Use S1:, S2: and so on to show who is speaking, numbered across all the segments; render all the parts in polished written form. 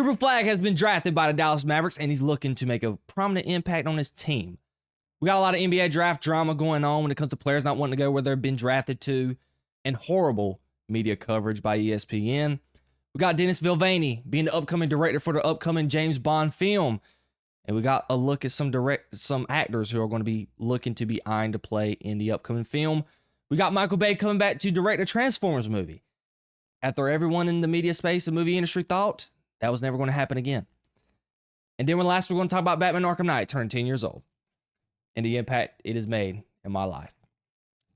S1: Cooper Flagg has been drafted by the Dallas Mavericks, and he's looking to make a prominent impact on his team. We got a lot of NBA draft drama going on when it comes to players not wanting to go where they've been drafted to, and horrible media coverage by ESPN. We got Denis Villeneuve being the upcoming director for the upcoming James Bond film. And we got a look at some actors who are going to be looking to be eyeing to play in the upcoming film. We got Michael Bay coming back to direct a Transformers movie. After everyone in the media space and movie industry thought that was never going to happen again. And then last we're going to talk about Batman Arkham Knight turning 10 years old and the impact it has made in my life.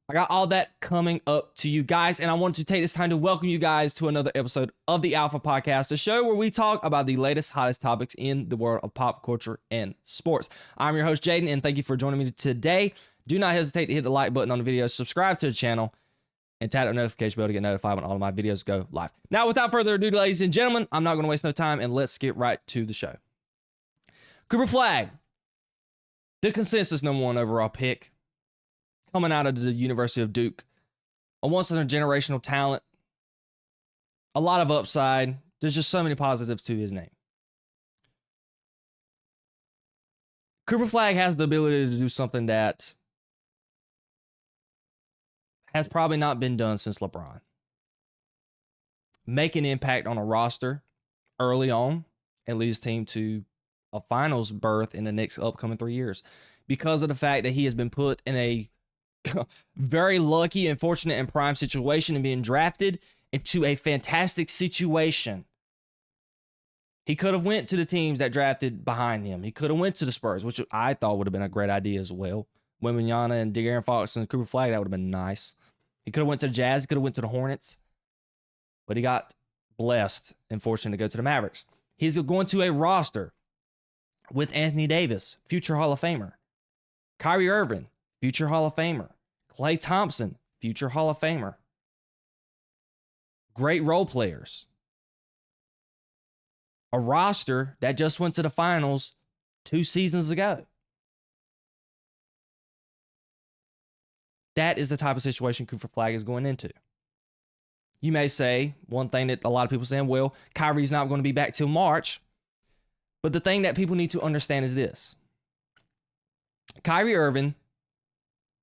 S1: I got all that coming up to you guys, and I want to take this time to welcome you guys to another episode of the Alpha Podcast, a show where we talk about the latest, hottest topics in the world of pop culture and sports. I'm your host, Jaden, and thank you for joining me today. Do not hesitate to hit the like button on the video, subscribe to the channel, and tap the notification bell to get notified when all of my videos go live. Now, without further ado, ladies and gentlemen, I'm not going to waste no time, and let's get right to the show. Cooper Flagg, the consensus #1 overall pick, coming out of the University of Duke, a once-in-a-generational talent, a lot of upside. There's just so many positives to his name. Cooper Flagg has the ability to do something that has probably not been done since LeBron. Make an impact on a roster early on and lead his team to a finals berth in the next upcoming 3 years because of the fact that he has been put in a very lucky and fortunate and prime situation and being drafted into a fantastic situation. He could have went to the teams that drafted behind him. He could have went to the Spurs, which I thought would have been a great idea as well. Wembanyama and De'Aaron Fox and Cooper Flagg, that would have been nice. He could have went to the Jazz. He could have went to the Hornets. But he got blessed and fortunate to go to the Mavericks. He's going to a roster with Anthony Davis, future Hall of Famer. Kyrie Irving, future Hall of Famer. Klay Thompson, future Hall of Famer. Great role players. A roster that just went to the finals 2 seasons ago. That is the type of situation Cooper Flagg is going into. You may say, one thing that a lot of people are saying, well, Kyrie's not going to be back till March. But the thing that people need to understand is this. Kyrie Irving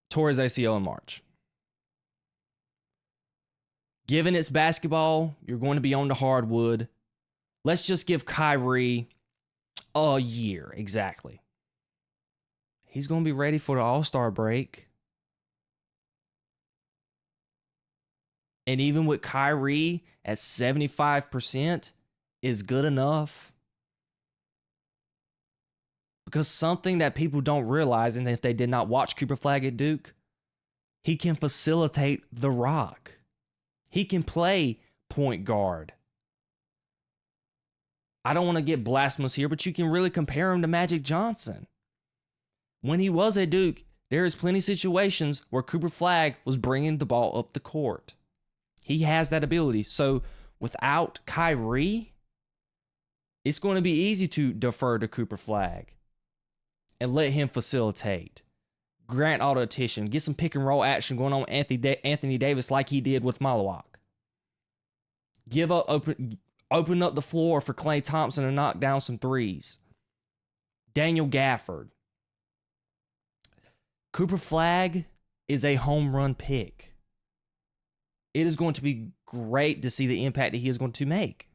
S1: tore his ACL in March. Given it's basketball, you're going to be on the hardwood. Let's just give Kyrie a year, exactly. He's going to be ready for the All-Star break. And even with Kyrie at 75% is good enough. Because something that people don't realize, and if they did not watch Cooper Flagg at Duke, he can facilitate the rock. He can play point guard. I don't want to get blasphemous here, but you can really compare him to Magic Johnson. When he was at Duke, there is plenty of situations where Cooper Flagg was bringing the ball up the court. He has that ability. So without Kyrie, it's going to be easy to defer to Cooper Flagg and let him facilitate. Grant all the attention. Get some pick and roll action going on with Anthony Davis like he did with Malawak. Open up the floor for Klay Thompson to knock down some threes. Daniel Gafford. Cooper Flagg is a home run pick. It is going to be great to see the impact that he is going to make.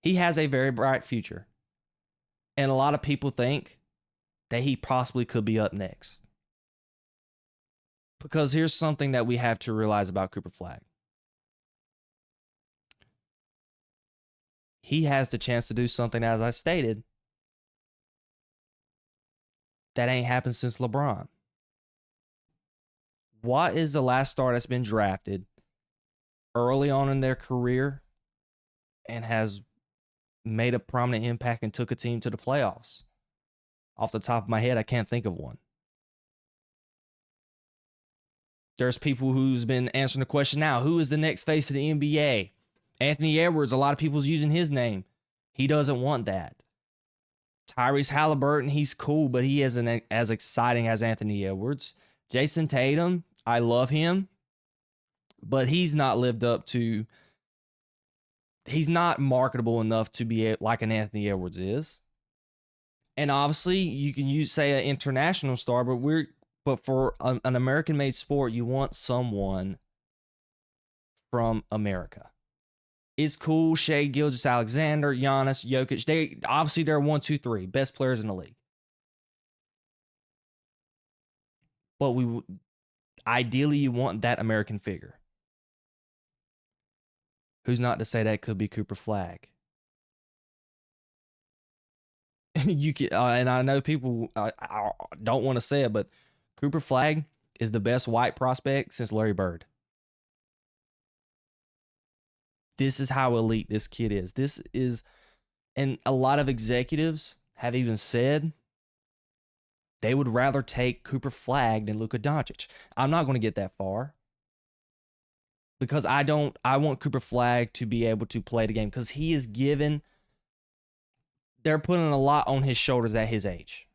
S1: He has a very bright future. And a lot of people think that he possibly could be up next. Because here's something that we have to realize about Cooper Flagg. He has the chance to do something, as I stated, that ain't happened since LeBron. What is the last star that's been drafted early on in their career and has made a prominent impact and took a team to the playoffs? Off the top of my head, I can't think of one. There's people who's been answering the question now. Who is the next face of the NBA? Anthony Edwards, a lot of people's using his name. He doesn't want that. Tyrese Halliburton, he's cool, but he isn't as exciting as Anthony Edwards. Jason Tatum, I love him, but he's not lived up to he's not marketable enough to be like an Anthony Edwards is. And obviously, you can say an international star, but for an American-made sport, you want someone from America. It's cool. Shai Gilgeous-Alexander, Giannis, Jokic. They're 1, 2, 3 best players in the league. But ideally, you want that American figure. Who's not to say that could be Cooper Flagg? And I know people I don't want to say it, but Cooper Flagg is the best white prospect since Larry Bird. This is how elite this kid is. And a lot of executives have even said they would rather take Cooper Flagg than Luka Doncic. I'm not going to get that far because I want Cooper Flagg to be able to play the game because they're putting a lot on his shoulders at his age.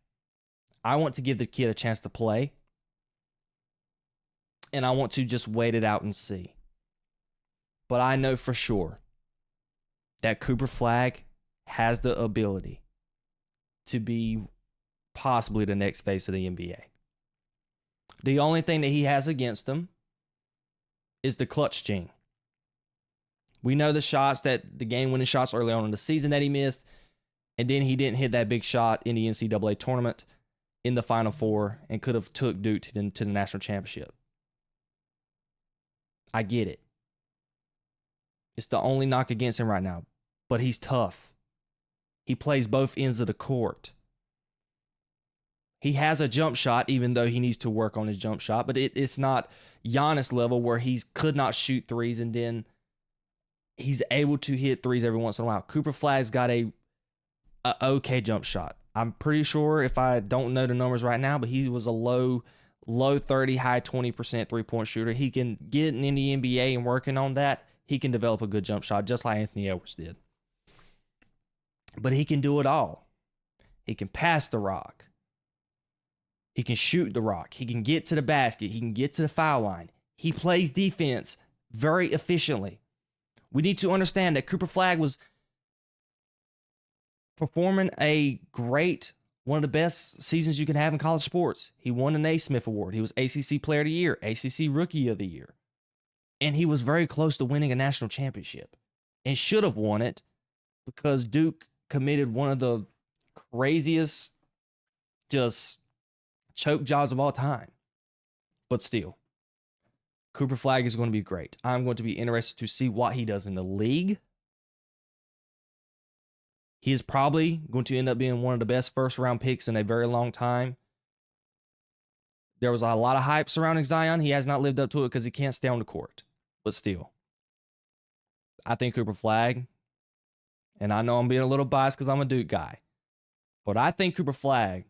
S1: I want to give the kid a chance to play, and I want to just wait it out and see. But I know for sure that Cooper Flagg has the ability to be possibly the next face of the NBA. The only thing that he has against him is the clutch gene. We know the game-winning shots early on in the season that he missed, and then he didn't hit that big shot in the NCAA tournament in the Final Four and could have took Duke to the national championship. I get it. It's the only knock against him right now, but he's tough. He plays both ends of the court. He has a jump shot, even though he needs to work on his jump shot, but it's not Giannis level where he could not shoot threes and then he's able to hit threes every once in a while. Cooper Flagg's got a okay jump shot. I'm pretty sure, if I don't know the numbers right now, but he was a low 30, high 20% three-point shooter. He can get in the NBA and working on that. He can develop a good jump shot just like Anthony Edwards did. But he can do it all. He can pass the rock. He can shoot the rock. He can get to the basket. He can get to the foul line. He plays defense very efficiently. We need to understand that Cooper Flagg was performing one of the best seasons you can have in college sports. He won an Naismith Award. He was ACC Player of the Year, ACC Rookie of the Year. And he was very close to winning a national championship and should have won it because Duke committed one of the craziest just choke jobs of all time. But still, Cooper Flagg is going to be great. I'm going to be interested to see what he does in the league. He is probably going to end up being one of the best first-round picks in a very long time. There was a lot of hype surrounding Zion. He has not lived up to it because he can't stay on the court. But still, I think Cooper Flagg, and I know I'm being a little biased because I'm a Duke guy, but I think Cooper Flagg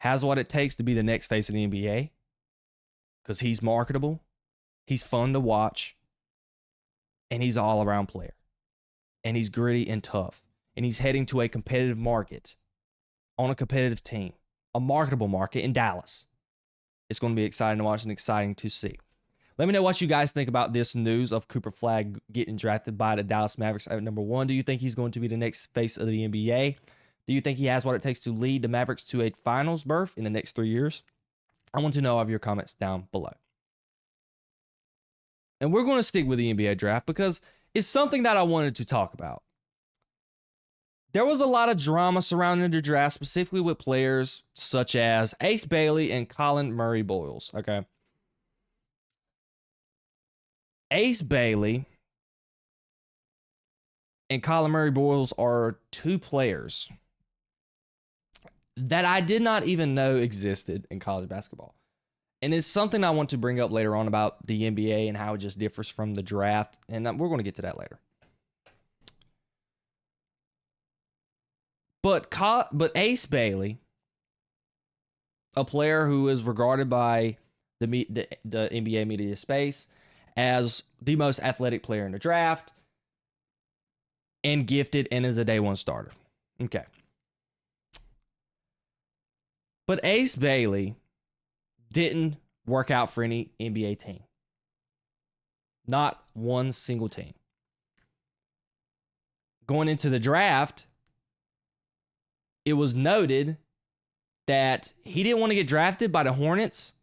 S1: has what it takes to be the next face of the NBA because he's marketable, he's fun to watch, and he's an all-around player. And he's gritty and tough. And he's heading to a competitive market on a competitive team, a marketable market in Dallas. It's going to be exciting to watch and exciting to see. Let me know what you guys think about this news of Cooper Flagg getting drafted by the Dallas Mavericks at number 1. Do you think he's going to be the next face of the NBA? Do you think he has what it takes to lead the Mavericks to a finals berth in the next 3 years? I want to know all of your comments down below. And we're going to stick with the NBA draft because it's something that I wanted to talk about. There was a lot of drama surrounding the draft, specifically with players such as Ace Bailey and Colin Murray Boyles. Okay. Ace Bailey and Colin Murray Boyles are two players that I did not even know existed in college basketball. And it's something I want to bring up later on about the NBA and how it just differs from the draft. And we're going to get to that later. But Ace Bailey, a player who is regarded by the NBA media space as the most athletic player in the draft and gifted and is a day one starter. Okay. But Ace Bailey didn't work out for any NBA team. Not one single team. going into the draft, it was noted that he didn't want to get drafted by the Hornets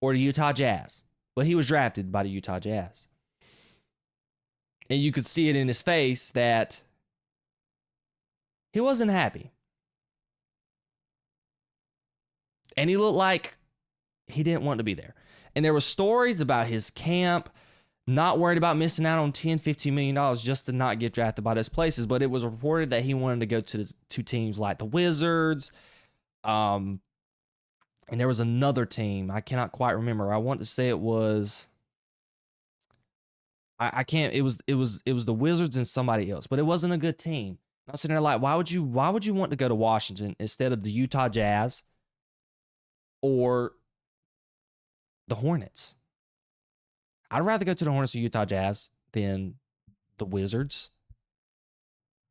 S1: or the Utah Jazz, but he was drafted by the Utah Jazz. And you could see it in his face that he wasn't happy. And he looked like he didn't want to be there. And there were stories about his camp not worried about missing out on $10, $15 million just to not get drafted by those places. But it was reported that he wanted to go to teams like the Wizards. And there was another team. I cannot quite remember. I want to say it was... I can't. It was the Wizards and somebody else, but it wasn't a good team. I was sitting there like, why would you want to go to Washington instead of the Utah Jazz or the Hornets? I'd rather go to the Hornets or Utah Jazz than the Wizards.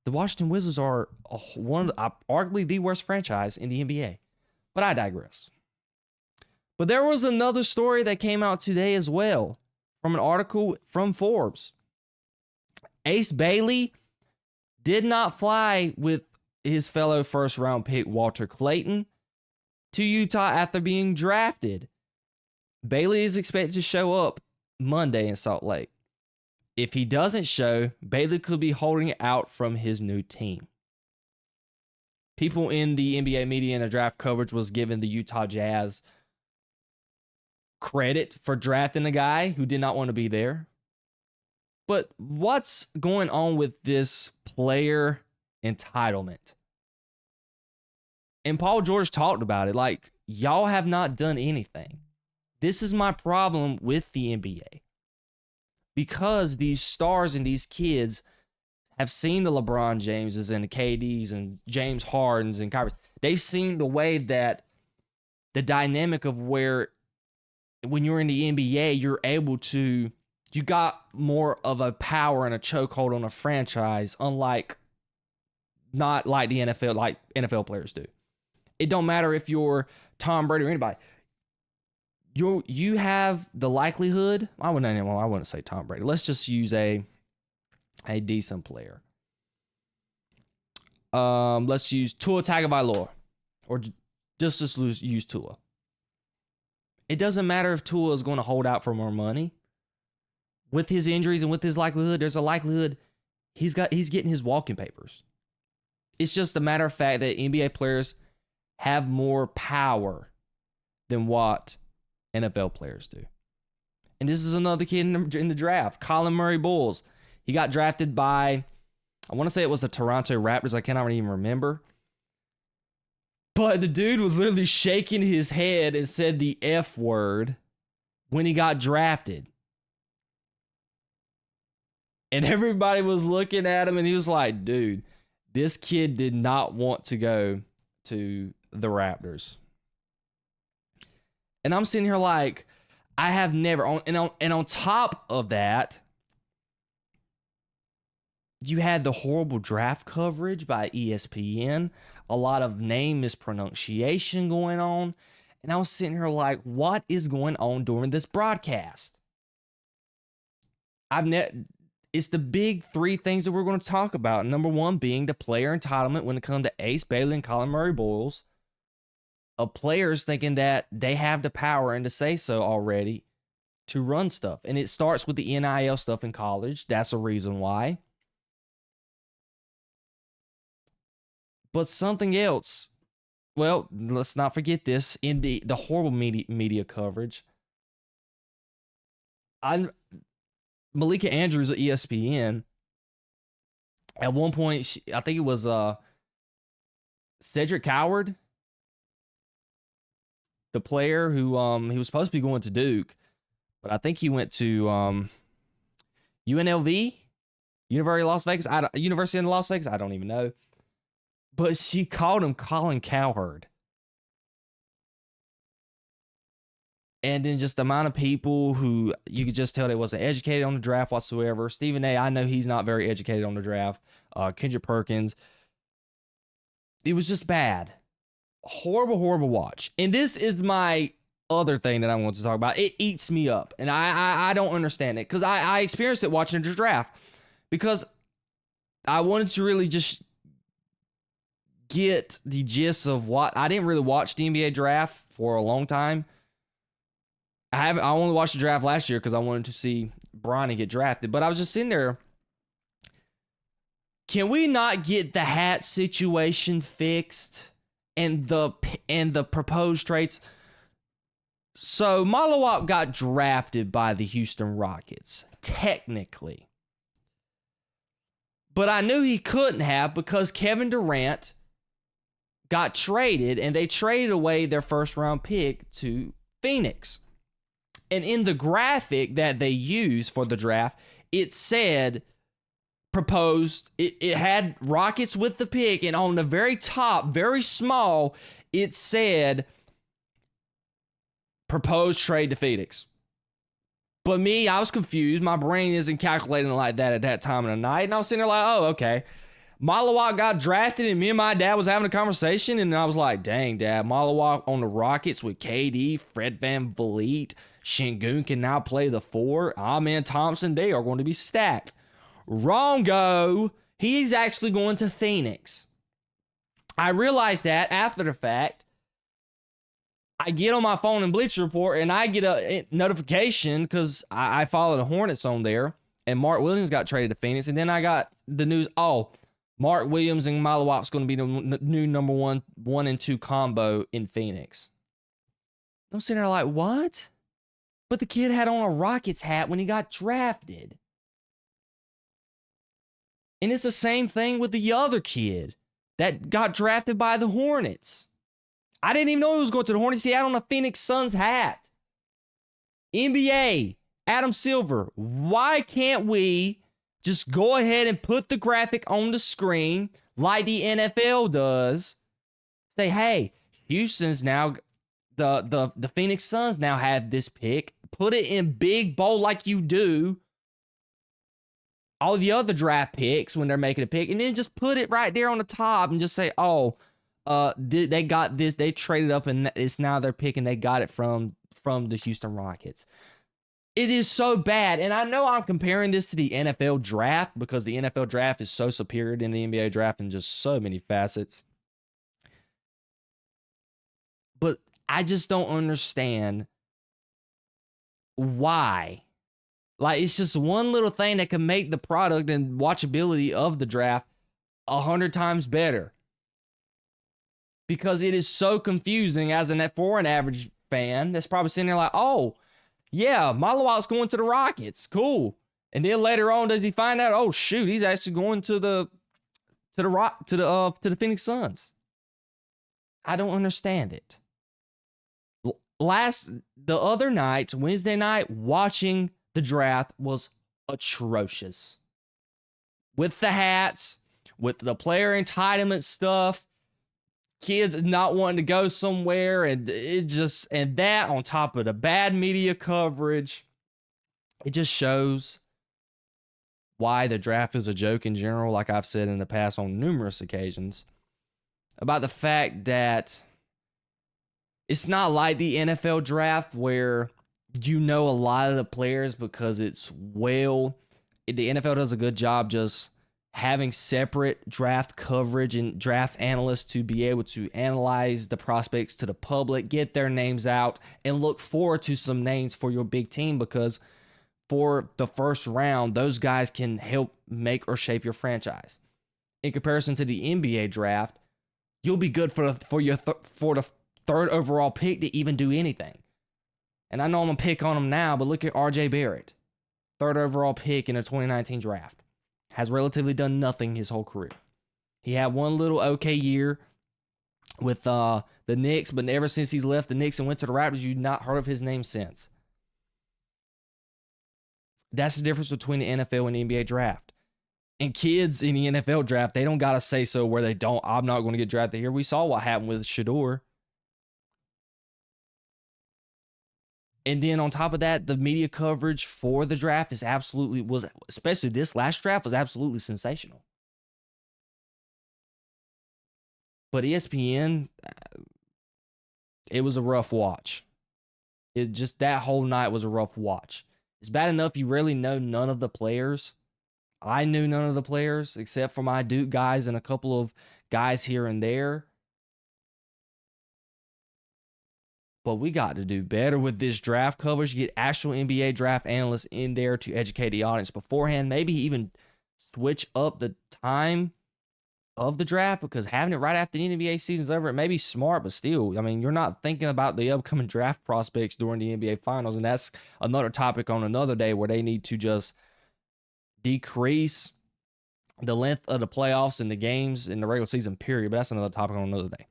S1: The Washington Wizards are arguably the worst franchise in the NBA. But I digress. But there was another story that came out today as well, from an article from Forbes. Ace Bailey did not fly with his fellow first-round pick Walter Clayton to Utah after being drafted. Bailey is expected to show up Monday in Salt Lake. If he doesn't show, Bailey could be holding out from his new team. People in the NBA media and the draft coverage was giving the Utah Jazz credit for drafting a guy who did not want to be there. But what's going on with this player entitlement? And Paul George talked about it. Like, y'all have not done anything. This is my problem with the NBA. Because these stars and these kids have seen the LeBron Jameses and the KDs and James Hardens and Kyrie. They've seen the way that the dynamic of where when you're in the NBA, you got more of a power and a chokehold on a franchise, not like the NFL, like NFL players do. It don't matter if you're Tom Brady or anybody. You have the likelihood. I wouldn't say Tom Brady. Let's just use a decent player. Let's use Tua Tagovailoa, or just use Tua. It doesn't matter if Tua is going to hold out for more money. With his injuries and with his likelihood, there's a likelihood he's getting his walking papers. It's just a matter of fact that NBA players have more power than what NFL players do. And this is another kid in the draft, Colin Murray Bulls. He got drafted by, I want to say it was the Toronto Raptors. I cannot even remember. But the dude was literally shaking his head and said the F word when he got drafted. And everybody was looking at him and he was like, dude, this kid did not want to go to the Raptors. And I'm sitting here like, I have never, and on top of that, you had the horrible draft coverage by ESPN, a lot of name mispronunciation going on. And I was sitting here like, what is going on during this broadcast? It's the big three things that we're going to talk about. Number one being the player entitlement when it comes to Ace Bailey and Colin Murray Bulls, of players thinking that they have the power and to say so already to run stuff. And it starts with the NIL stuff in college. That's a reason why. But something else, well, let's not forget this, in the horrible media coverage. Malika Andrews at ESPN, at one point, I think it was Cedric Coward, the player who he was supposed to be going to Duke, but I think he went to UNLV, University of Las Vegas. I don't even know. But she called him Colin Cowherd. And then just the amount of people who you could just tell they wasn't educated on the draft whatsoever. Stephen A., I know he's not very educated on the draft. Kendrick Perkins. It was just bad. Horrible, horrible watch. And this is my other thing that I want to talk about. It eats me up. And I don't understand it. Because I experienced it watching the draft. Because I wanted to really just get the gist of what I didn't really watch the NBA draft for a long time. I only watched the draft last year because I wanted to see Bronny get drafted. But I was just sitting there. Can we not get the hat situation fixed and the proposed trades? So Malawak got drafted by the Houston Rockets, technically. But I knew he couldn't have because Kevin Durant got traded and they traded away their first round pick to Phoenix. And in the graphic that they used for the draft, it said proposed, it had Rockets with the pick, and on the very top, very small, it said proposed trade to Phoenix. But me, I was confused. My brain isn't calculating like that at that time of the night. And I was sitting there like, oh, okay. Malawak got drafted, and me and my dad was having a conversation, and I was like, dang, Dad, Malawak on the Rockets with KD, Fred VanVleet, Şengün can now play the 4. Amen Thompson, they are going to be stacked. Wrong-go. He's actually going to Phoenix. I realized that after the fact. I get on my phone in Bleacher Report, and I get a notification because I follow the Hornets on there, and Mark Williams got traded to Phoenix, and then I got the news, Mark Williams and Malawak's going to be the new number 1 and 2 combo in Phoenix. I'm sitting there like, what? But the kid had on a Rockets hat when he got drafted. And it's the same thing with the other kid that got drafted by the Hornets. I didn't even know he was going to the Hornets. He had on a Phoenix Suns hat. NBA, Adam Silver, why can't we just go ahead and put the graphic on the screen like the NFL does? Say, hey, Houston's now, the Phoenix Suns now have this pick. Put it in big bold like you do all the other draft picks when they're making a pick, and then just put it right there on the top and just say, they got this, they traded up and it's now their pick and they got it from the Houston Rockets. It is so bad. And I know I'm comparing this to the NFL draft because the NFL draft is so superior than the NBA draft in just so many facets. But I just don't understand why. Like, it's just one little thing that can make the product and watchability of the draft 100 times better. Because it is so confusing for an average fan that's probably sitting there like, oh, yeah, Malawak's going to the Rockets. Cool. And then later on, does he find out, oh, shoot, he's actually going to the Phoenix Suns. I don't understand it. The other night, Wednesday night, watching the draft was atrocious. With the hats, with the player entitlement stuff, kids not wanting to go somewhere, and that on top of the bad media coverage, it just shows why the draft is a joke in general, like I've said in the past on numerous occasions, about the fact that it's not like the NFL draft where you know a lot of the players because the NFL does a good job just having separate draft coverage and draft analysts to be able to analyze the prospects to the public, get their names out, and look forward to some names for your big team because for the first round, those guys can help make or shape your franchise. In comparison to the NBA draft, you'll be good for the third overall pick to even do anything. And I know I'm going to pick on him now, but look at RJ Barrett. Third overall pick in the 2019 draft. Has relatively done nothing his whole career. He had one little okay year with the Knicks, but ever since he's left the Knicks and went to the Raptors, you've not heard of his name since. That's the difference between the NFL and the NBA draft. And kids in the NFL draft, they don't got to say so where they don't. I'm not going to get drafted here. We saw what happened with Shedeur. And then on top of that, the media coverage for the draft especially this last draft, was absolutely sensational. But ESPN, it was a rough watch. That whole night was a rough watch. It's bad enough you really know none of the players I knew none of the players except for my Duke guys and a couple of guys here and there. But we got to do better with this draft coverage. Get actual NBA draft analysts in there to educate the audience beforehand. Maybe even switch up the time of the draft, because having it right after the NBA season's over, it may be smart, but still, I mean, you're not thinking about the upcoming draft prospects during the NBA finals. And that's another topic on another day where they need to just decrease the length of the playoffs and the games in the regular season period. But that's another topic on another day.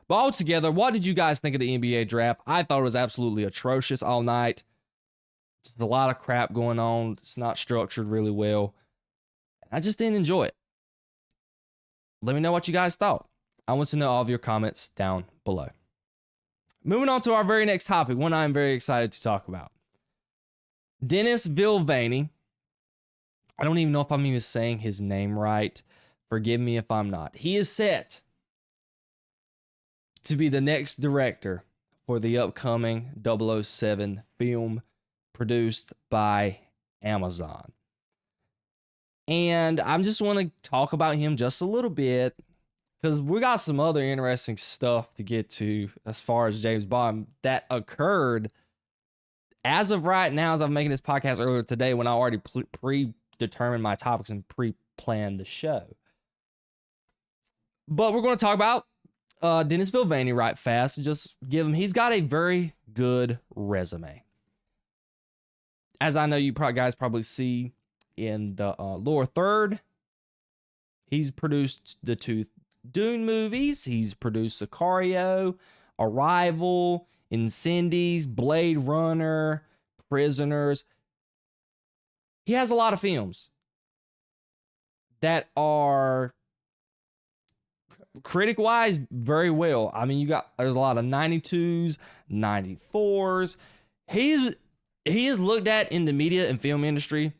S1: But altogether, what did you guys think of the NBA draft? I thought it was absolutely atrocious all night. Just a lot of crap going on. It's not structured really well. I just didn't enjoy it. Let me know what you guys thought. I want to know all of your comments down below. Moving on to our very next topic, one I'm very excited to talk about. Denis Villeneuve. I don't even know if I'm even saying his name right. Forgive me if I'm not. He is set to be the next director for the upcoming 007 film produced by Amazon. And I just want to talk about him just a little bit, because we got some other interesting stuff to get to as far as James Bond that occurred as of right now, as I'm making this podcast earlier today, when I already predetermined my topics and pre-planned the show. But we're going to talk about Denis Villeneuve right fast and just give him, he's got a very good resume. As I know you guys probably see in the lower third, he's produced the two Dune movies. He's produced Sicario, Arrival, Incendies, Blade Runner, Prisoners. He has a lot of films that are critic-wise very well. I mean, there's a lot of 92s, 94s. He is looked at in the media and film industry.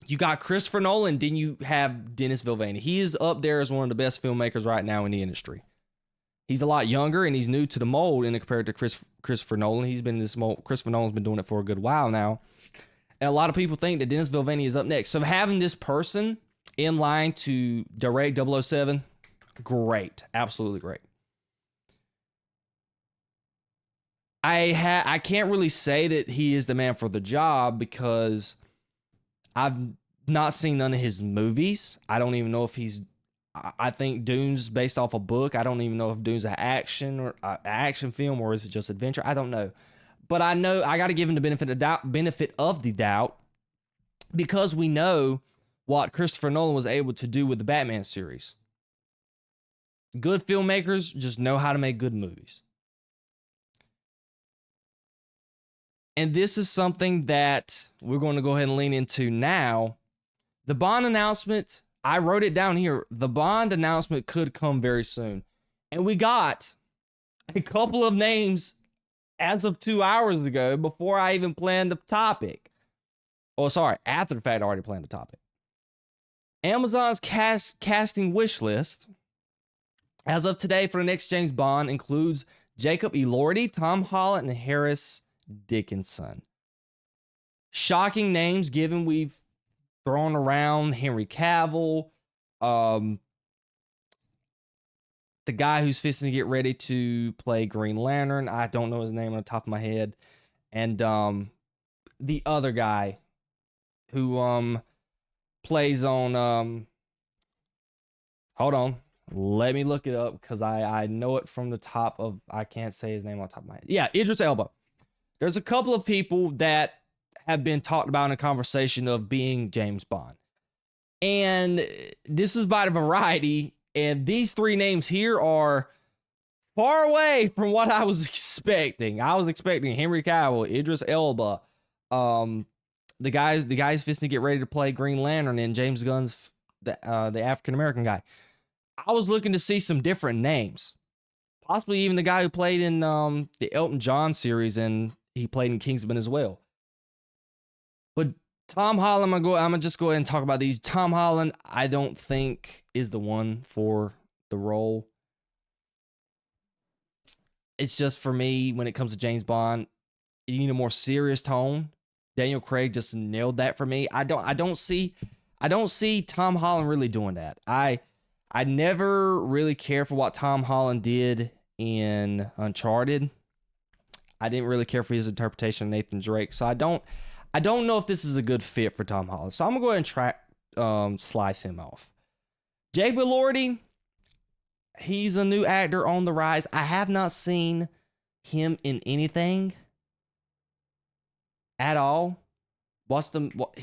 S1: You got Christopher Nolan, then you have Denis Villeneuve. He is up there as one of the best filmmakers right now in the industry. He's a lot younger and he's new to the mold in compared to Christopher Nolan. He's been in this mold. Christopher Nolan's been doing it for a good while now. And a lot of people think that Denis Villeneuve is up next. So having this person in line to direct 007, great. Absolutely great. I can't really say that he is the man for the job because I've not seen none of his movies. I don't even know if I think Dune's based off a book. I don't even know if Dune's an action film or is it just adventure. I don't know. But I know I got to give him the benefit of the doubt because we know what Christopher Nolan was able to do with the Batman series. Good filmmakers just know how to make good movies. And this is something that we're going to go ahead and lean into now. The Bond announcement, I wrote it down here. The Bond announcement could come very soon. And we got a couple of names as of 2 hours ago before I even planned the topic. Oh, sorry, after the fact, I already planned the topic. Amazon's casting wish list, as of today for the next James Bond, includes Jacob Elordi, Tom Holland, and Harris Dickinson. Shocking names given. We've thrown around Henry Cavill, the guy who's fixing to get ready to play Green Lantern. I don't know his name on the top of my head. And the other guy who plays on hold on. Let me look it up because I know it from the top of, I can't say his name on the top of my head. Yeah, Idris Elba. There's a couple of people that have been talked about in a conversation of being James Bond. And this is by Variety. And these three names here are far away from what I was expecting. I was expecting Henry Cavill, Idris Elba, the guys fixing to get ready to play Green Lantern, and James Gunn's the African-American guy. I was looking to see some different names. Possibly even the guy who played in the Elton John series, and he played in Kingsman as well. But Tom Holland, I'm gonna just go ahead and talk about these. Tom Holland, I don't think is the one for the role. It's just for me, when it comes to James Bond, you need a more serious tone. Daniel Craig just nailed that for me. I don't see I don't see Tom Holland really doing that. I never really cared for what Tom Holland did in Uncharted. I didn't really care for his interpretation of Nathan Drake, so I don't know if this is a good fit for Tom Holland. So I'm gonna go ahead and slice him off. Jake Belordi, he's a new actor on the rise. I have not seen him in anything at all.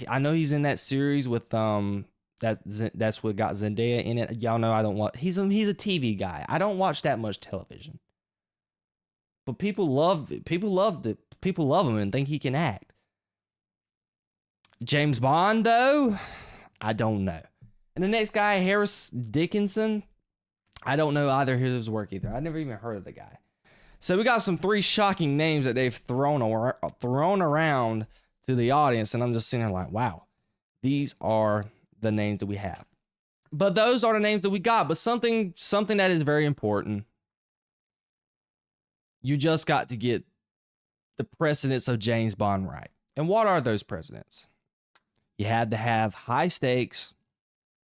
S1: I know he's in that series with that's what got Zendaya in it. Y'all know I don't watch. He's a TV guy. I don't watch that much television. But people love it. People love him and think he can act. James Bond, though, I don't know. And the next guy, Harris Dickinson, I don't know either his work either. I never even heard of the guy. So we got some 3 shocking names that they've thrown around to the audience, and I'm just sitting there like, wow, these are the names that we have. But those are the names that we got. But something that is very important. You just got to get the precedents of James Bond right. And what are those precedents? You had to have high stakes.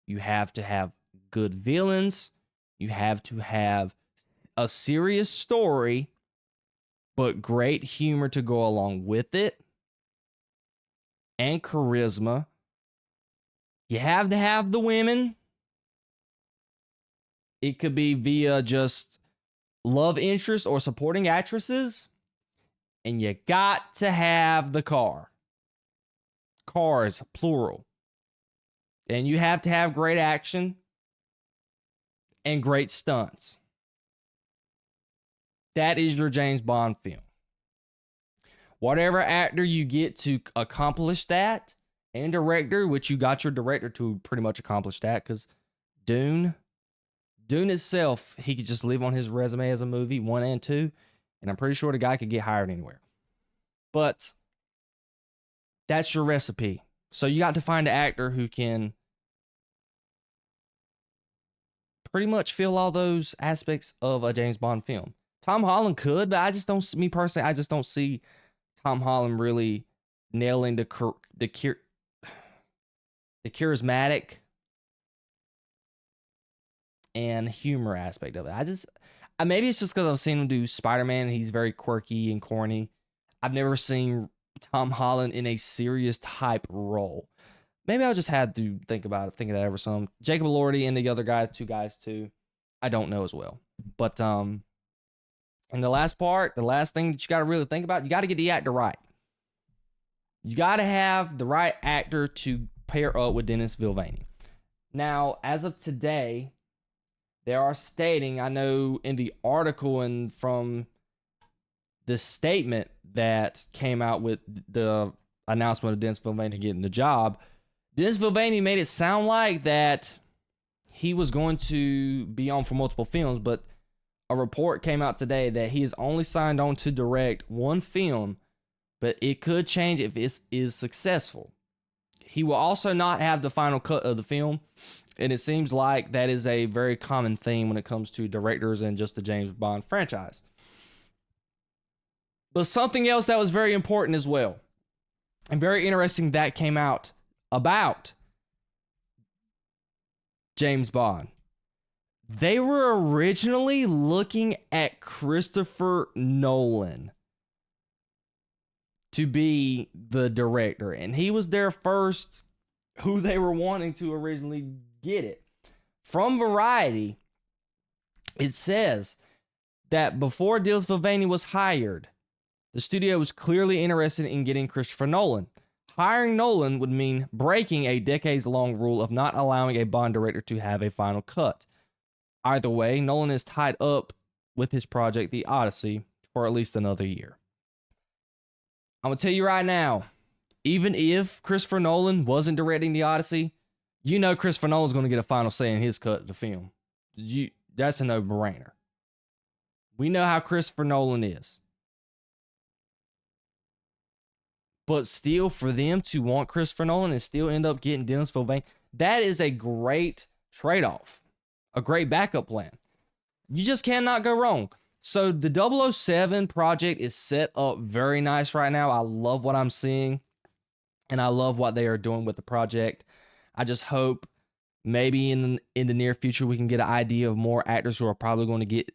S1: You have to have good villains. You have to have a serious story, but great humor to go along with it. And charisma. You have to have the women. It could be via just love interest or supporting actresses. And you got to have the car. Cars, plural. And you have to have great action and great stunts. That is your James Bond film. Whatever actor you get to accomplish that, and director, which you got your director to pretty much accomplish that, because Dune itself, he could just live on his resume as a movie, 1 and 2, and I'm pretty sure the guy could get hired anywhere. But that's your recipe. So you got to find an actor who can pretty much fill all those aspects of a James Bond film. Tom Holland could, but I just don't see Tom Holland really nailing the charismatic and humor aspect of it. Maybe it's just because I've seen him do Spider-Man. He's very quirky and corny. I've never seen Tom Holland in a serious type role. Maybe I just had to think of that ever some. Jacob Elordi and the other guys, 2 guys too. I don't know as well. But and the last thing that you got to really think about, you got to get the actor right. You got to have the right actor to pair up with Denis Villeneuve. Now, as of today, they are stating, I know in the article and from the statement that came out with the announcement of Denis Villeneuve getting the job, Denis Villeneuve made it sound like that he was going to be on for multiple films, but a report came out today that he is only signed on to direct 1 film, but it could change if it is successful. He will also not have the final cut of the film, and it seems like that is a very common theme when it comes to directors and just the James Bond franchise. But something else that was very important as well, and very interesting that came out about James Bond. They were originally looking at Christopher Nolan to be the director, and he was their first who they were wanting to originally get it. From Variety, it says that before Denis Villeneuve was hired, the studio was clearly interested in getting Christopher Nolan. Hiring Nolan would mean breaking a decades-long rule of not allowing a Bond director to have a final cut. Either way, Nolan is tied up with his project, The Odyssey, for at least another year. I'm going to tell you right now, even if Christopher Nolan wasn't directing The Odyssey, you know Christopher Nolan's going to get a final say in his cut of the film. That's a no-brainer. We know how Christopher Nolan is. But still, for them to want Christopher Nolan and still end up getting Denis Villeneuve, that is a great trade-off. A great backup plan. You just cannot go wrong. So the 007 project is set up very nice right now. I love what I'm seeing. And I love what they are doing with the project. I just hope maybe in the near future we can get an idea of more actors who are probably going to get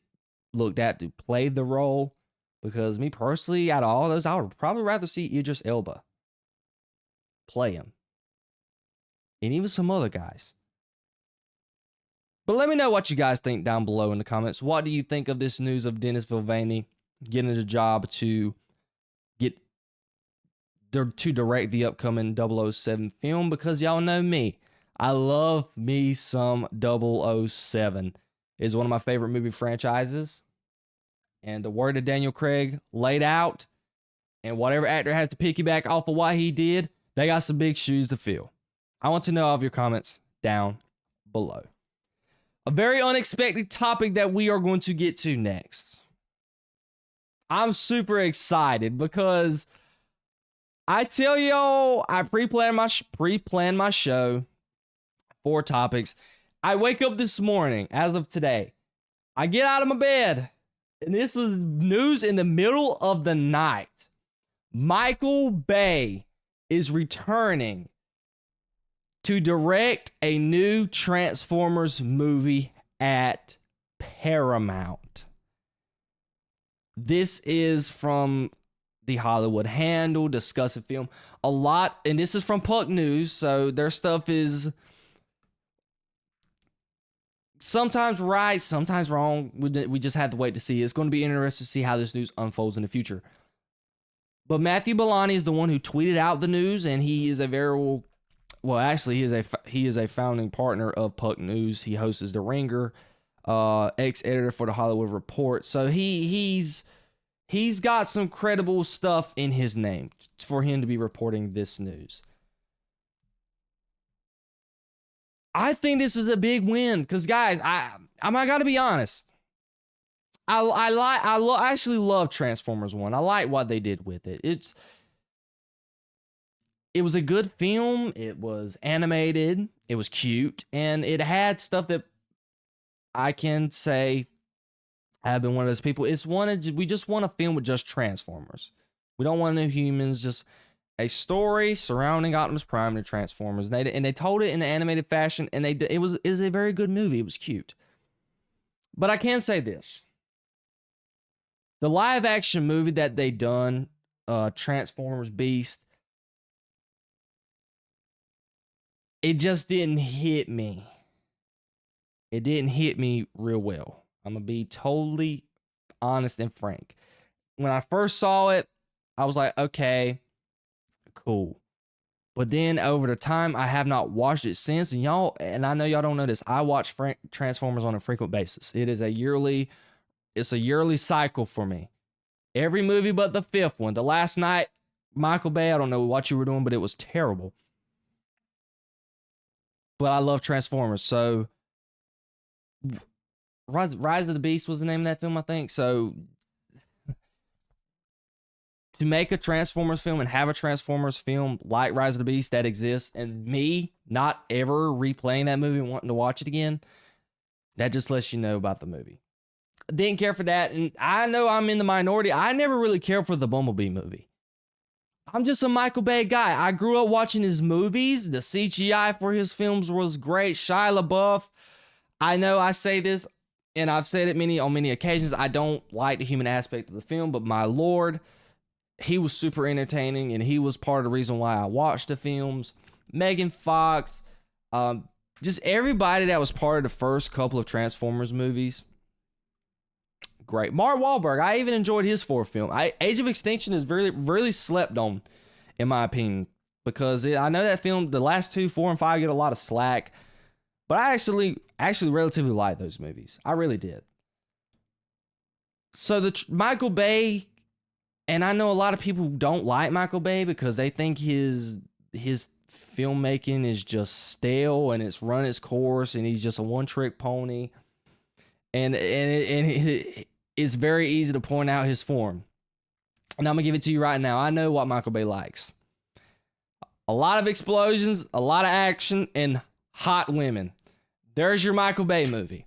S1: looked at to play the role. Because me personally, out of all those, I would probably rather see Idris Elba play him. And even some other guys. But let me know what you guys think down below in the comments. What do you think of this news of Denis Villeneuve getting the job to direct the upcoming 007 film? Because y'all know me. I love me some 007. It's one of my favorite movie franchises. And the word of Daniel Craig laid out, and whatever actor has to piggyback off of what he did, they got some big shoes to fill. I want to know all of your comments down below. A very unexpected topic that we are going to get to next. I'm super excited because I tell y'all, I pre-planned my show, 4 topics. I wake up this morning, as of today. I get out of my bed, and this is news in the middle of the night. Michael Bay is returning to direct a new Transformers movie at Paramount. This is from the Hollywood Handle, discussing film a lot, and this is from Puck News, so their stuff is sometimes right, sometimes wrong. We just have to wait to see. It's going to be interesting to see how this news unfolds in the future. But Matthew Bellani is the one who tweeted out the news, and he is he is a founding partner of Puck News. He hosts The Ringer, ex-editor for The Hollywood Report. So he's got some credible stuff in his name for him to be reporting this news. I think this is a big win because, guys, I gotta be honest. I actually love Transformers 1. I like what they did with it. It was a good film. It was animated. It was cute, and it had stuff that I can say I've been one of those people. We just want a film with just Transformers. We don't want no humans. Just a story surrounding Optimus Prime and the Transformers. And they told it in an animated fashion, and it was a very good movie. It was cute. But I can say this. The live action movie that they done, Transformers Beast, it just didn't hit me. It didn't hit me real well. I'm going to be totally honest and frank. When I first saw it, I was like, okay, cool. But then over the time, I have not watched it since. And I know y'all don't know this. I watch Transformers on a frequent basis. It's a yearly cycle for me. Every movie but the 5th one. The last night, Michael Bay, I don't know what you were doing, but it was terrible. But I love Transformers. So Rise of the Beast was the name of that film, I think. So to make a Transformers film and have a Transformers film like Rise of the Beast that exists, and me not ever replaying that movie and wanting to watch it again, that just lets you know about the movie. Didn't care for that, and I know I'm in the minority. I never really cared for the Bumblebee movie. I'm just a Michael Bay guy. I grew up watching his movies. The CGI for his films was great. Shia LaBeouf, I know I say this, and I've said it on many occasions, I don't like the human aspect of the film, but my lord, he was super entertaining, and he was part of the reason why I watched the films. Megan Fox, just everybody that was part of the first couple of Transformers movies. Great. Mark Wahlberg, I even enjoyed his 4th film. Age of Extinction is really, really slept on, in my opinion, because I know that film, the last 2, 4, and 5 get a lot of slack, but I actually relatively like those movies. I really did. So Michael Bay, and I know a lot of people don't like Michael Bay because they think his filmmaking is just stale and it's run its course and he's just a one-trick pony. And it's very easy to point out his form. And I'm going to give it to you right now. I know what Michael Bay likes. A lot of explosions, a lot of action, and hot women. There's your Michael Bay movie.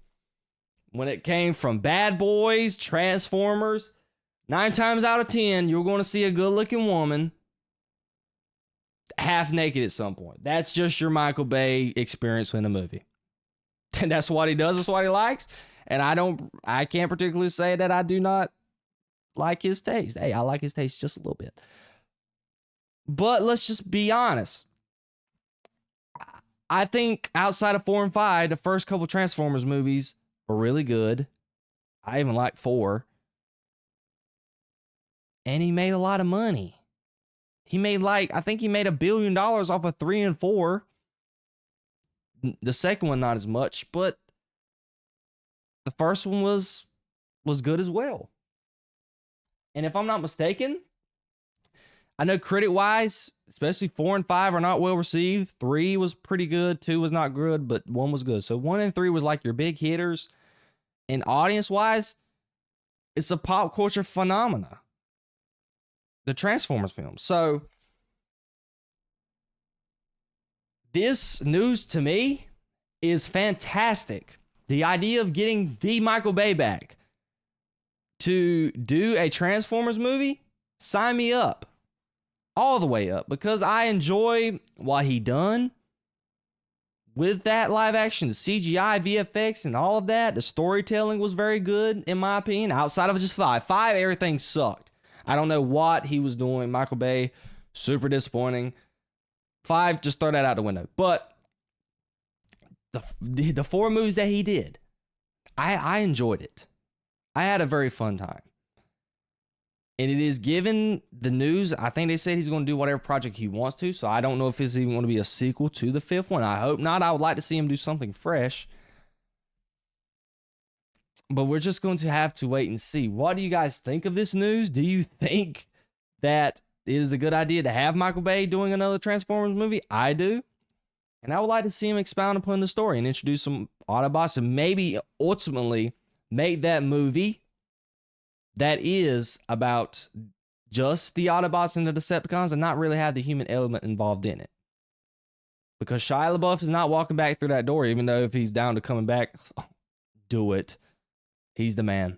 S1: When it came from Bad Boys, Transformers, 9 times out of 10, you're going to see a good-looking woman. half naked at some point. That's just your Michael Bay experience in a movie. And that's what he does. That's what he likes. And I can't particularly say that I do not like his taste. Hey, I like his taste just a little bit. But let's just be honest. I think outside of 4 and 5, the first couple Transformers movies were really good. I even like 4. And he made a lot of money. He made I think he made $1 billion off of 3 and 4. The second one, not as much, but the first one was good as well. And if I'm not mistaken, I know critic-wise, especially 4 and 5 are not well received. 3 was pretty good. 2 was not good, but 1 was good. So 1 and 3 was like your big hitters. And audience-wise, it's a pop culture phenomena. The Transformers film. So this news to me is fantastic. The idea of getting the Michael Bay back to do a Transformers movie, sign me up. All the way up. Because I enjoy what he done with that live action, the CGI, VFX, and all of that. The storytelling was very good, in my opinion, outside of just 5. 5, everything sucked. I don't know what he was doing. Michael Bay, super disappointing. 5, just throw that out the window. But the 4 movies that he did, I enjoyed it. I had a very fun time. And it is given the news, I think they said he's going to do whatever project he wants to. So I don't know if it's even going to be a sequel to the 5th one. I hope not. I would like to see him do something fresh. But we're just going to have to wait and see. What do you guys think of this news? Do you think that it is a good idea to have Michael Bay doing another Transformers movie? I do. And I would like to see him expound upon the story and introduce some Autobots and maybe ultimately make that movie that is about just the Autobots and the Decepticons and not really have the human element involved in it. Because Shia LaBeouf is not walking back through that door, even though if he's down to coming back, do it. He's the man.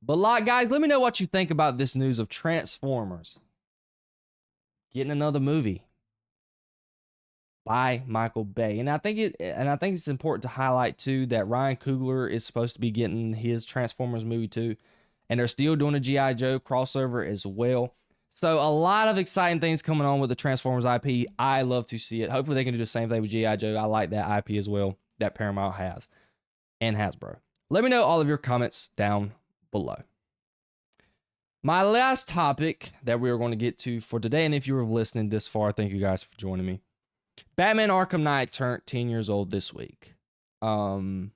S1: But guys, let me know what you think about this news of Transformers getting another movie by Michael Bay. And I think it's important to highlight too that Ryan Coogler is supposed to be getting his Transformers movie too. And they're still doing a G.I. Joe crossover as well. So a lot of exciting things coming on with the Transformers IP. I love to see it. Hopefully they can do the same thing with G.I. Joe. I like that IP as well that Paramount has and Hasbro. Let me know all of your comments down below. My last topic that we are going to get to for today, and if you were listening this far, thank you guys for joining me. Batman Arkham Knight turned 10 years old this week. And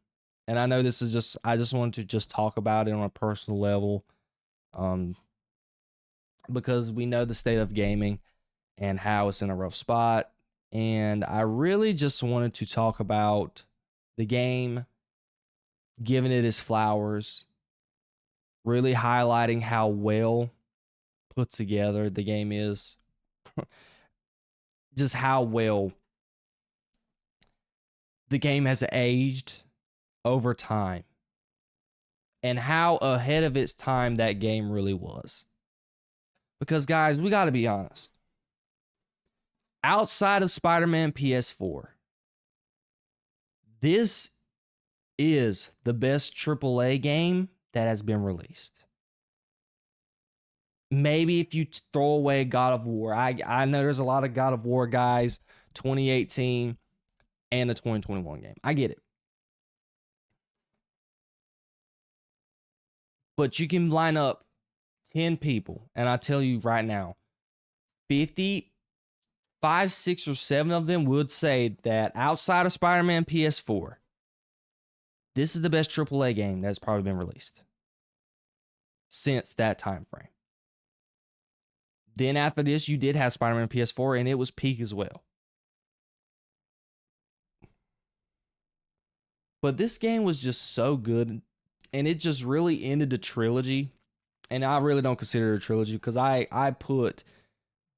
S1: I know this is I just wanted to just talk about it on a personal level. Because we know the state of gaming and how it's in a rough spot. And I really just wanted to talk about the game, giving it its flowers, really highlighting how well put together the game is. Just how well the game has aged over time. And how ahead of its time that game really was. Because, guys, we got to be honest. Outside of Spider-Man PS4, this is the best AAA game that has been released. Maybe if you throw away God of War. I know there's a lot of God of War guys, 2018 and the 2021 game. I get it. But you can line up 10 people, and I tell you right now, 5, 6, or 7 of them would say that outside of Spider-Man PS4, this is the best AAA game that's probably been released since that time frame. Then after this, you did have Spider-Man PS4, and it was peak as well. But this game was just so good, and it just really ended the trilogy. And I really don't consider it a trilogy because I put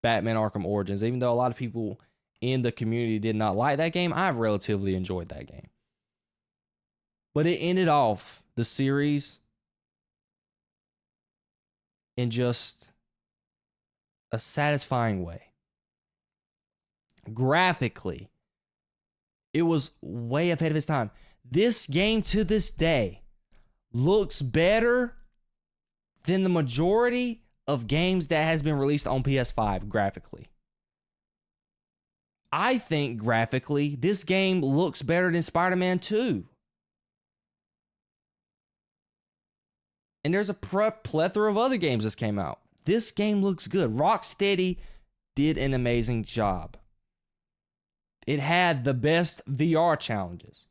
S1: Batman Arkham Origins, even though a lot of people in the community did not like that game, I've relatively enjoyed that game. But it ended off the series in just a satisfying way. Graphically, it was way ahead of its time. This game to this day looks better than the majority of games that has been released on PS5 graphically. I think graphically, this game looks better than Spider-Man 2. And there's a plethora of other games that came out. This game looks good. Rocksteady did an amazing job. It had the best VR challenges.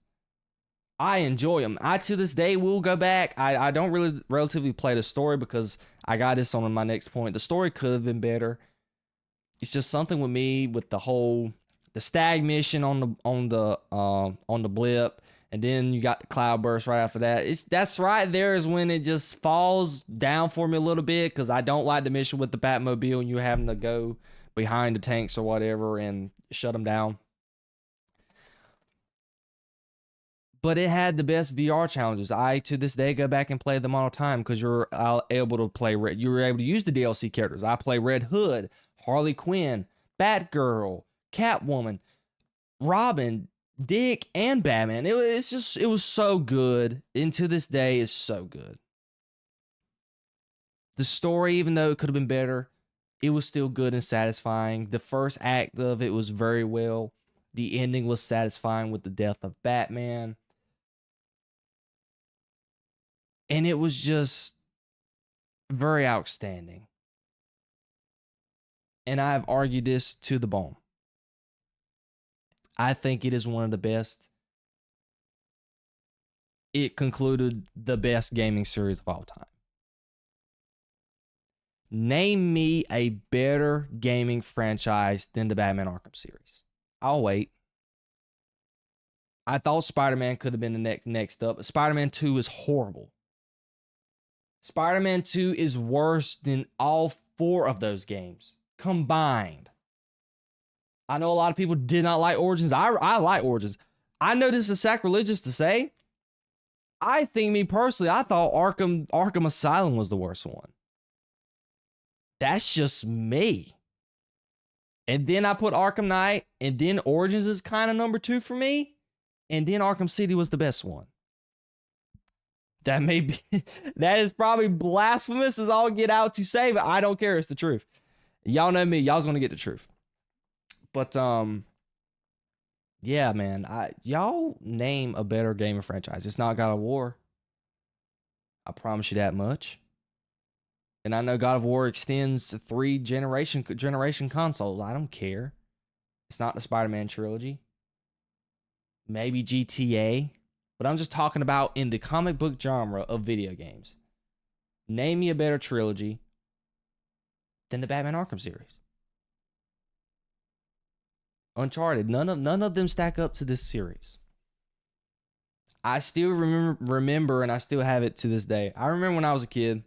S1: I enjoy them. I, to this day, will go back. I don't really relatively play the story because I got this on my next point. The story could have been better. It's just something with me with the stag mission on the blip, and then you got the cloudburst right after that. That's right there is when it just falls down for me a little bit because I don't like the mission with the Batmobile and you having to go behind the tanks or whatever and shut them down. But it had the best VR challenges. I, to this day, go back and play them all the time because you're able to play Red. You were able to use the DLC characters. I play Red Hood, Harley Quinn, Batgirl, Catwoman, Robin, Dick, and Batman. It was so good. And to this day, it's so good. The story, even though it could have been better, it was still good and satisfying. The first act of it was very well. The ending was satisfying with the death of Batman. And it was just very outstanding. And I've argued this to the bone. I think it is one of the best. It concluded the best gaming series of all time. Name me a better gaming franchise than the Batman Arkham series. I'll wait. I thought Spider-Man could have been the next up. Spider-Man 2 is horrible. Spider-Man 2 is worse than all 4 of those games combined. I know a lot of people did not like Origins. I like Origins. I know this is sacrilegious to say. I think, me personally, I thought Arkham Asylum was the worst one. That's just me. And then I put Arkham Knight, and then Origins is kind of number 2 for me. And then Arkham City was the best one. That may be, that is probably blasphemous as all get out to say, but I don't care. It's the truth. Y'all know me. Y'all's going to get the truth. But, yeah, man. Y'all name a better gaming franchise. It's not God of War. I promise you that much. And I know God of War extends to 3 generation consoles. I don't care. It's not the Spider-Man trilogy. Maybe GTA. But I'm just talking about in the comic book genre of video games. Name me a better trilogy than the Batman Arkham series. Uncharted. None of them stack up to this series. I still remember, and I still have it to this day. I remember when I was a kid,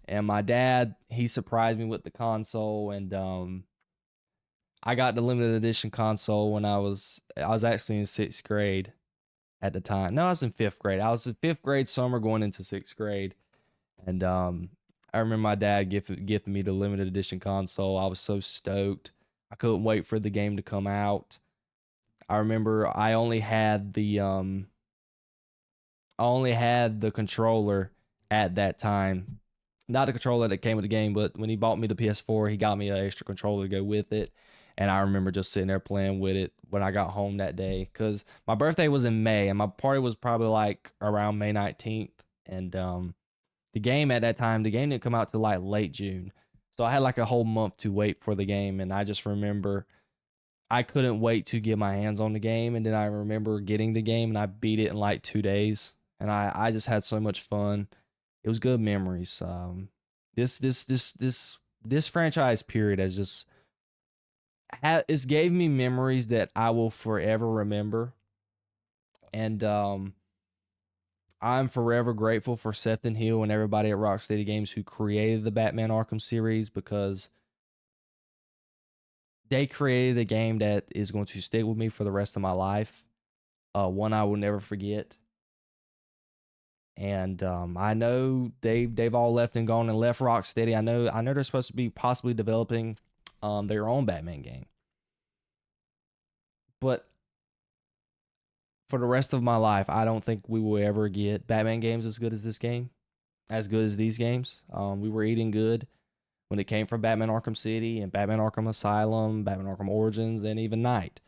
S1: and my dad, he surprised me with the console, and I got the limited edition console when I was actually in 6th grade at the time. No, I was in 5th grade. I was in 5th grade summer going into 6th grade, and I remember my dad gifted me the limited edition console. I was so stoked. I couldn't wait for the game to come out. I remember I only had the controller at that time. Not the controller that came with the game, but when he bought me the PS4, he got me an extra controller to go with it. And I remember just sitting there playing with it when I got home that day. Because my birthday was in May, and my party was probably like around May 19th. And the game at that time, the game didn't come out till like late June. So I had like a whole month to wait for the game. And I just remember I couldn't wait to get my hands on the game. And then I remember getting the game, and I beat it in like 2 days. And I just had so much fun. It was good memories. This franchise period has just it's gave me memories that I will forever remember, and I'm forever grateful for Seth and Hill and everybody at Rocksteady Games who created the Batman Arkham series, because they created a game that is going to stick with me for the rest of my life. One I will never forget. And I know they've all left and gone and left Rocksteady. I know they're supposed to be possibly developing their own Batman game. But for the rest of my life, I don't think we will ever get Batman games as good as this game, as good as these games. We were eating good when it came from Batman Arkham City and Batman Arkham Asylum, Batman Arkham Origins, and even Knight.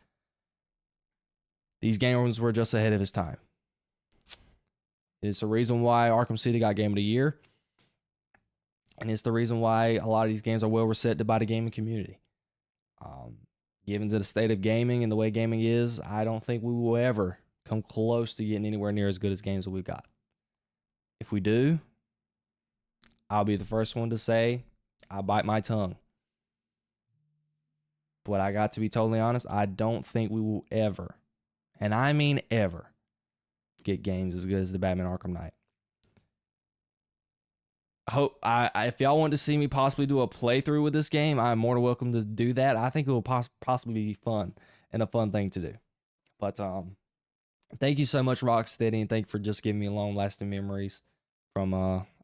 S1: These games were just ahead of his time. It's the reason why Arkham City got Game of the Year. And it's the reason why a lot of these games are well received by the gaming community. Given to the state of gaming and the way gaming is, I don't think we will ever come close to getting anywhere near as good as games that we've got. If we do, I'll be the first one to say I'll bite my tongue. But I got to be totally honest, I don't think we will ever, and I mean ever, get games as good as the Batman Arkham Knight. If y'all want to see me possibly do a playthrough with this game, I'm more than welcome to do that. I think it will possibly be fun and a fun thing to do. But thank you so much, Rocksteady, and thank you for just giving me long-lasting memories from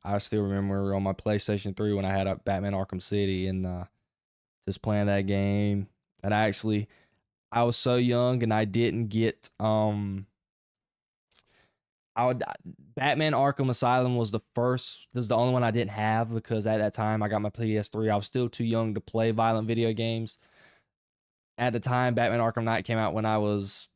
S1: I still remember on my PlayStation 3 when I had a Batman Arkham City and just playing that game. And I was so young and I didn't get Batman Arkham Asylum was the only one I didn't have because at that time I got my PS3. I was still too young to play violent video games. At the time, Batman Arkham Knight came out when I was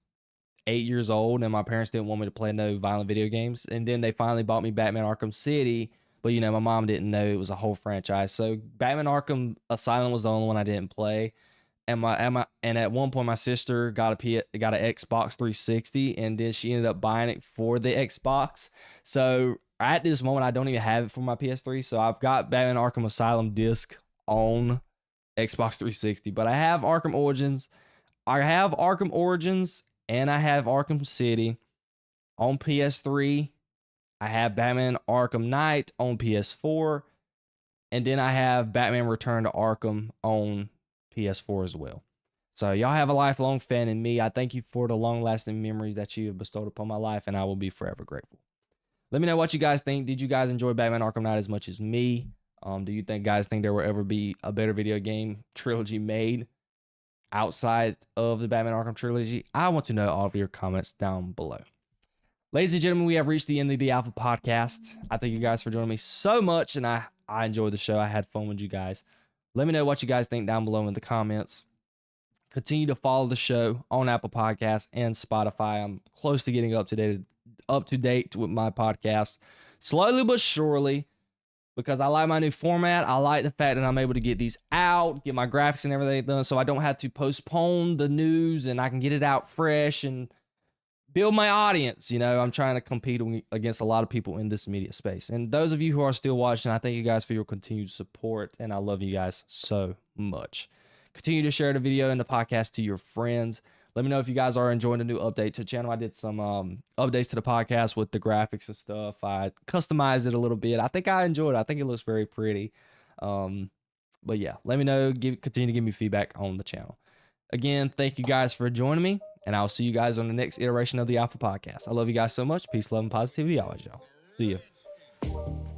S1: 8 years old, and my parents didn't want me to play no violent video games. And then they finally bought me Batman Arkham City, but my mom didn't know it was a whole franchise. So Batman Arkham Asylum was the only one I didn't play. And at one point, my sister got an Xbox 360, and then she ended up buying it for the Xbox. So at this moment, I don't even have it for my PS3. So I've got Batman Arkham Asylum disc on Xbox 360, but I have Arkham Origins. I have Arkham Origins, and I have Arkham City on PS3. I have Batman Arkham Knight on PS4, and then I have Batman Return to Arkham on PS4 as well. So y'all have a lifelong fan in me. I thank you for the long-lasting memories that you have bestowed upon my life, and I will be forever grateful. Let me know what you guys think. Did you guys enjoy Batman Arkham Knight as much as me? Do you guys think there will ever be a better video game trilogy made outside of the Batman Arkham trilogy? I want to know all of your comments down below. Ladies and gentlemen, we have reached the end of the Alpha Podcast. I thank you guys for joining me so much, and I enjoyed the show. I had fun with you guys. Let me know what you guys think down below in the comments. Continue to follow the show on Apple Podcasts and Spotify. I'm close to getting up to date with my podcast, slowly but surely, because I like my new format. I like the fact that I'm able to get these out, get my graphics and everything done, so I don't have to postpone the news, and I can get it out fresh and build my audience. I'm trying to compete against a lot of people in this media space. And those of you who are still watching, I thank you guys for your continued support, and I love you guys so much. Continue to share the video and the podcast to your friends. Let me know if you guys are enjoying the new update to the channel. I did some updates to the podcast with the graphics and stuff. I customized it a little bit. I think I enjoyed it. I think it looks very pretty. But yeah, let me know. Continue to give me feedback on the channel. Again, thank you guys for joining me, and I'll see you guys on the next iteration of the Alpha Podcast. I love you guys so much. Peace, love, and positivity always, y'all. See ya.